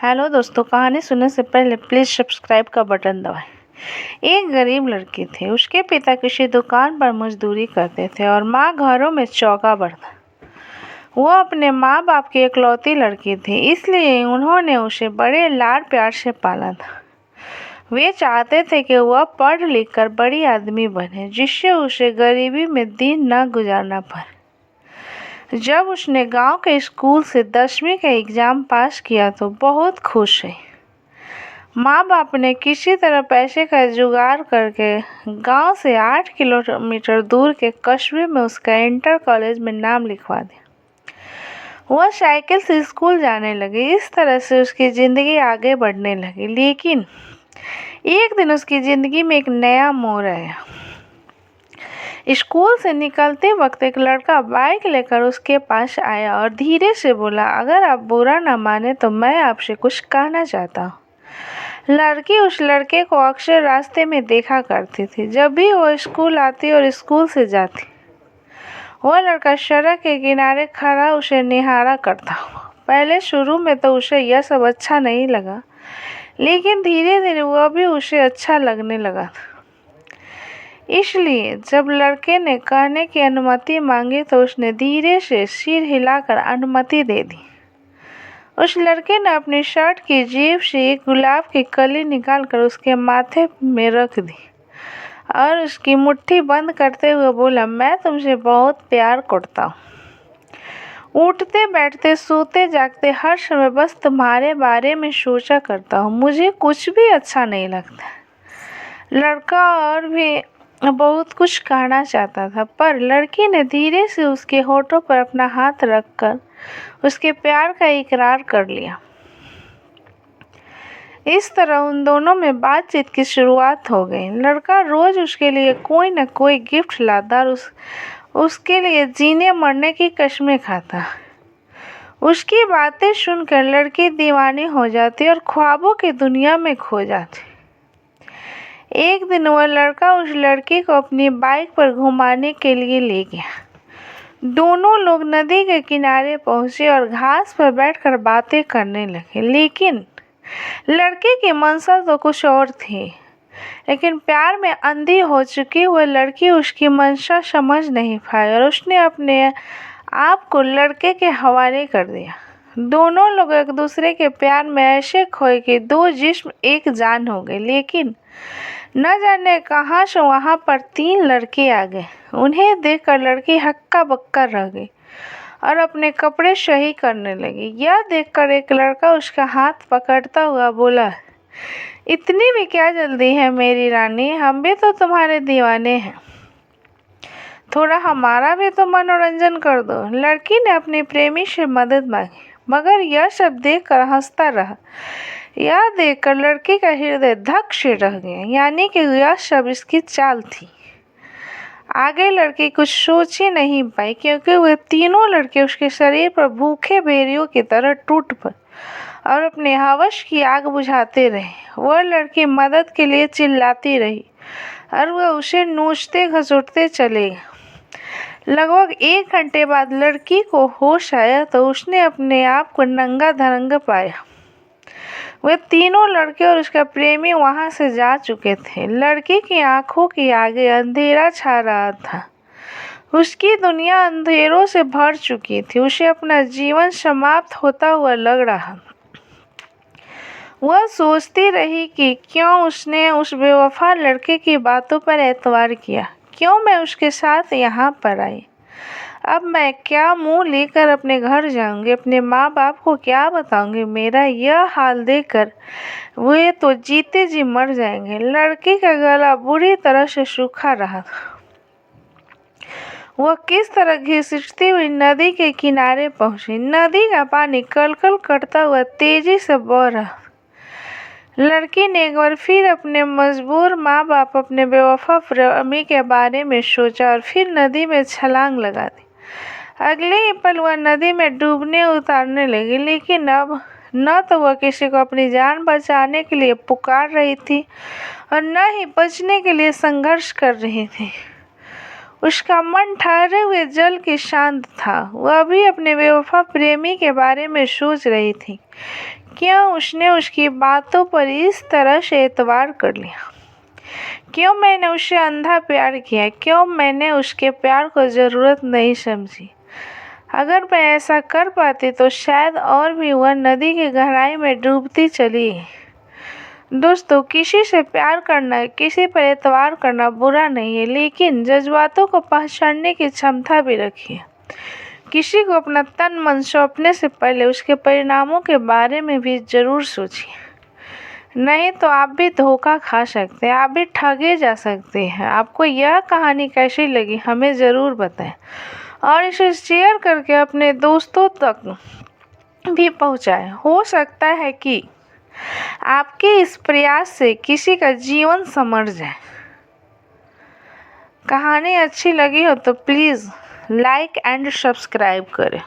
Hello दोस्तों, कहानी सुनने से पहले प्लीज़ सब्सक्राइब का बटन दबाएं। एक गरीब लड़की थी। उसके पिता किसी दुकान पर मजदूरी करते थे और माँ घरों में चौका बर्तन। वो अपने माँ बाप की इकलौती लड़की थी, इसलिए उन्होंने उसे बड़े लाड प्यार से पाला था। वे चाहते थे कि वह पढ़ लिख कर बड़ी आदमी बने, जिससे उसे गरीबी में दिन न गुजारना पड़े। जब उसने गांव के स्कूल से 10वीं का एग्ज़ाम पास किया तो बहुत खुश हुई। माँ बाप ने किसी तरह पैसे का जुगाड़ करके गांव से 8 किलोमीटर दूर के कस्बे में उसका इंटर कॉलेज में नाम लिखवा दिया। वह साइकिल से स्कूल जाने लगी। इस तरह से उसकी ज़िंदगी आगे बढ़ने लगी। लेकिन एक दिन उसकी ज़िंदगी में एक नया मोड़ आया। स्कूल से निकलते वक्त एक लड़का बाइक लेकर उसके पास आया और धीरे से बोला, अगर आप बुरा न माने तो मैं आपसे कुछ कहना चाहता हूँ। लड़की उस लड़के को अक्सर रास्ते में देखा करती थी। जब भी वो स्कूल आती और स्कूल से जाती, वह लड़का सड़क के किनारे खड़ा उसे निहारा करता। पहले शुरू में तो उसे यह सब अच्छा नहीं लगा, लेकिन धीरे धीरे वह भी उसे अच्छा लगने लगा। इसलिए जब लड़के ने कहने की अनुमति मांगी तो उसने धीरे से सिर हिलाकर अनुमति दे दी। उस लड़के ने अपनी शर्ट की जेब से एक गुलाब की कली निकालकर उसके माथे में रख दी और उसकी मुट्ठी बंद करते हुए बोला, मैं तुमसे बहुत प्यार करता हूँ। उठते बैठते सोते जागते हर समय बस तुम्हारे बारे में सोचा करता हूँ। मुझे कुछ भी अच्छा नहीं लगता। लड़का और भी बहुत कुछ कहना चाहता था, पर लड़की ने धीरे से उसके होठों पर अपना हाथ रखकर उसके प्यार का इकरार कर लिया। इस तरह उन दोनों में बातचीत की शुरुआत हो गई। लड़का रोज उसके लिए कोई न कोई गिफ्ट लाता और उसके लिए जीने मरने की कस्में खाता। उसकी बातें सुनकर लड़की दीवानी हो जाती और ख्वाबों की दुनिया में खो जाती। एक दिन वह लड़का उस लड़की को अपनी बाइक पर घुमाने के लिए ले गया। दोनों लोग नदी के किनारे पहुंचे और घास पर बैठकर बातें करने लगे। लेकिन लड़के की मंशा तो कुछ और थी। लेकिन प्यार में अंधी हो चुकी वह लड़की उसकी मंशा समझ नहीं पाई और उसने अपने आप को लड़के के हवाले कर दिया। दोनों लोग एक दूसरे के प्यार में ऐसे खोए कि दो जिस्म एक जान हो गए। लेकिन न जाने कहां से वहां पर 3 लड़के आ गए। उन्हें देखकर लड़की हक्का बक्का रह गई और अपने कपड़े सही करने लगी। यह देखकर एक लड़का उसका हाथ पकड़ता हुआ बोला, इतनी भी क्या जल्दी है मेरी रानी, हम भी तो तुम्हारे दीवाने हैं। थोड़ा हमारा भी तो मनोरंजन कर दो। लड़की ने अपने प्रेमी से मदद मांगी, मगर यह सब देखकर हंसता रहा। यह देखकर लड़की का हृदय धक से रह गया, यानी कि यह सब इसकी चाल थी। आगे लड़की कुछ सोच ही नहीं पाई, क्योंकि वे तीनों लड़के उसके शरीर पर भूखे भेड़ियों की तरह टूट पड़े और अपने हवस की आग बुझाते रहे। वह लड़की मदद के लिए चिल्लाती रही और वह उसे नोचते घसीटते चले गए। लगभग 1 घंटे बाद लड़की को होश आया तो उसने अपने आप को नंगा धड़ंगा पाया। वे तीनों लड़के और उसका प्रेमी वहां से जा चुके थे। लड़की की आंखों के आगे अंधेरा छा रहा था। उसकी दुनिया अंधेरों से भर चुकी थी। उसे अपना जीवन समाप्त होता हुआ लग रहा। वह सोचती रही कि क्यों उसने उस बेवफा लड़के की बातों पर एतबार किया, क्यों मैं उसके साथ यहाँ पर आई। अब मैं क्या मुंह लेकर अपने घर जाऊंगी, अपने माँ बाप को क्या बताऊंगी। मेरा यह हाल देखकर वे तो जीते जी मर जाएंगे। लड़की का गला बुरी तरह से सूखा रहा। वह किस तरह घसीटती हुई नदी के किनारे पहुंची। नदी का पानी कलकल करता हुआ तेजी से बह रहा। लड़की ने एक बार फिर अपने मजबूर माँ बाप, अपने बेवफा प्रेमी के बारे में सोचा और फिर नदी में छलांग लगा दी। अगले ही पल वह नदी में डूबने उतारने लगी। लेकिन अब न तो वह किसी को अपनी जान बचाने के लिए पुकार रही थी और न ही बचने के लिए संघर्ष कर रही थी। उसका मन ठहरे हुए जल के शांत था। वह भी अपने बेवफा प्रेमी के बारे में सोच रही थी। क्यों उसने उसकी बातों पर इस तरह से एतबार कर लिया? क्यों मैंने उसे अंधा प्यार किया? क्यों मैंने उसके प्यार को ज़रूरत नहीं समझी? अगर मैं ऐसा कर पाती तो शायद और भी वह नदी की गहराई में डूबती चली। दोस्तों, किसी से प्यार करना, किसी पर एतबार करना बुरा नहीं है, लेकिन जज्बातों को पहचानने की क्षमता भी रखिए। किसी को अपना तन मन सौंपने से पहले उसके परिणामों के बारे में भी ज़रूर सोचिए। नहीं तो आप भी धोखा खा सकते हैं, आप भी ठगे जा सकते हैं। आपको यह कहानी कैसी लगी हमें ज़रूर बताएं और इसे शेयर करके अपने दोस्तों तक भी पहुंचाएं। हो सकता है कि आपके इस प्रयास से किसी का जीवन संवर जाए। कहानी अच्छी लगी हो तो प्लीज़ लाइक एंड सब्सक्राइब करें।